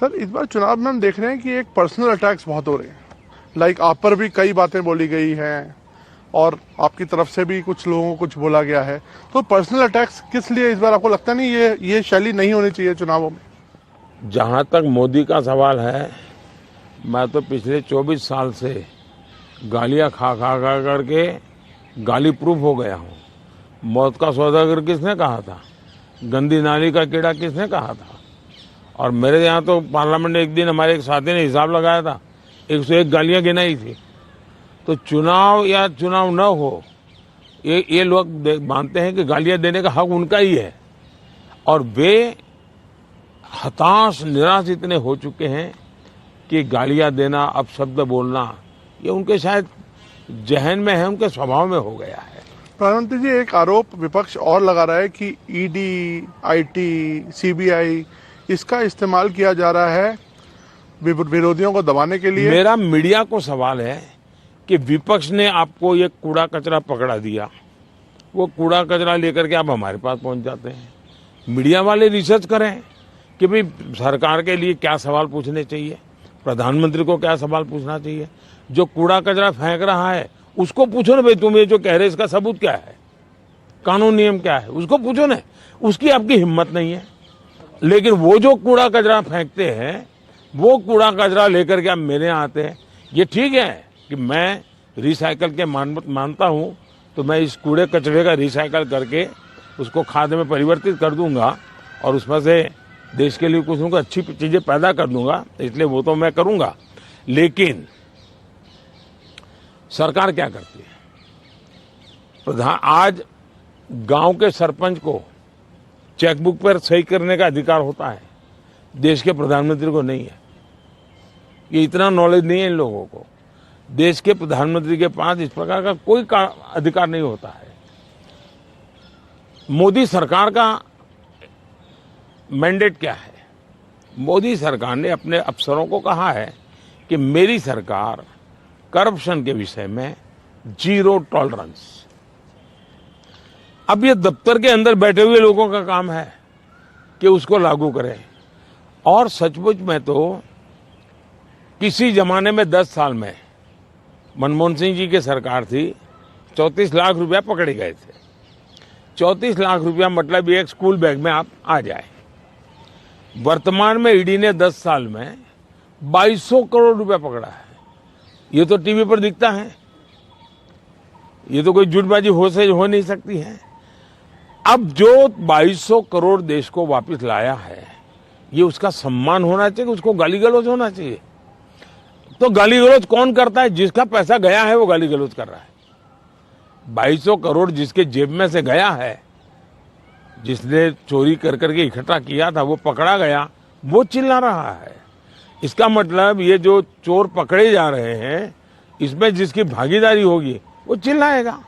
Sir इस बार चुनाव में हम देख रहे हैं कि एक पर्सनल अटैक्स बहुत हो रहे हैं। लाइक आप पर भी कई बातें बोली गई हैं और आपकी तरफ से भी कुछ लोगों को कुछ बोला गया है। तो पर्सनल अटैक्स किस लिए इस बार आपको लगता नहीं ये शैली नहीं होनी चाहिए चुनावों में? जहाँ तक मोदी का सवाल है, मैं तो पिछले 24 साल से गालियाँ खा करके गाली प्रूफ हो गया हूँ। मौत का सौदागर किसने कहा था? गंदी नाली का कीड़ा किसने कहा था? और मेरे यहाँ तो पार्लियामेंट में एक दिन हमारे एक साथी ने हिसाब लगाया था, 101 गालियाँ गिनाई थी। तो चुनाव या चुनाव न हो, ये लोग मानते हैं कि गालियाँ देने का हक उनका ही है, और वे हताश निराश इतने हो चुके हैं कि गालियाँ देना, अपशब्द बोलना, ये उनके शायद जहन में है, उनके स्वभाव में हो गया है। प्रधानमंत्री जी, एक आरोप विपक्ष और लगा रहा है कि ईडी, आईटी, सीबीआई इसका इस्तेमाल किया जा रहा है विरोधियों को दबाने के लिए। मेरा मीडिया को सवाल है कि विपक्ष ने आपको ये कूड़ा कचरा पकड़ा दिया, वो कूड़ा कचरा लेकर के आप हमारे पास पहुंच जाते हैं। मीडिया वाले रिसर्च करें कि भाई सरकार के लिए क्या सवाल पूछने चाहिए, प्रधानमंत्री को क्या सवाल पूछना चाहिए। जो कूड़ा कचरा फेंक रहा है उसको पूछो ना, भाई तुम ये जो कह रहे इसका सबूत क्या है, कानून नियम क्या है, उसको पूछो ना। उसकी आपकी हिम्मत नहीं है। लेकिन वो जो कूड़ा कचरा फेंकते हैं, वो कूड़ा कचरा लेकर के आप मेरे यहाँ आते हैं। ये ठीक है कि मैं रिसाइकल के मानता हूँ, तो मैं इस कूड़े कचरे का रिसाइकल करके उसको खाद में परिवर्तित कर दूंगा और उसमें से देश के लिए कुछ न कुछ अच्छी चीज़ें पैदा कर दूंगा, इसलिए वो तो मैं करूंगा। लेकिन सरकार क्या करती है? आज गांव के सरपंच को चेकबुक पर सही करने का अधिकार होता है, देश के प्रधानमंत्री को नहीं है। ये इतना नॉलेज नहीं है इन लोगों को। देश के प्रधानमंत्री के पास इस प्रकार का कोई अधिकार नहीं होता है। मोदी सरकार का मैंडेट क्या है? मोदी सरकार ने अपने अफसरों को कहा है कि मेरी सरकार करप्शन के विषय में जीरो टॉलरेंस। अब ये दफ्तर के अंदर बैठे हुए लोगों का काम है कि उसको लागू करें। और सचमुच में तो किसी जमाने में 10 साल में मनमोहन सिंह जी की सरकार थी, 34 लाख रुपया पकड़े गए थे। 34 लाख रुपया मतलब एक स्कूल बैग में आप आ जाए। वर्तमान में ईडी ने 10 साल में 2200 करोड़ रुपया पकड़ा है। ये तो टीवी पर दिखता है, ये तो कोई झूठबाजी हो नहीं सकती है। अब जो 2200 करोड़ देश को वापस लाया है, ये उसका सम्मान होना चाहिए, उसको गाली गलौज होना चाहिए। तो गाली गलौज कौन करता है? जिसका पैसा गया है वो गाली गलौज कर रहा है। 2200 करोड़ जिसके जेब में से गया है, जिसने चोरी कर करके इकट्ठा किया था, वो पकड़ा गया, वो चिल्ला रहा है। इसका मतलब ये जो चोर पकड़े जा रहे हैं, इसमें जिसकी भागीदारी होगी वो चिल्लाएगा।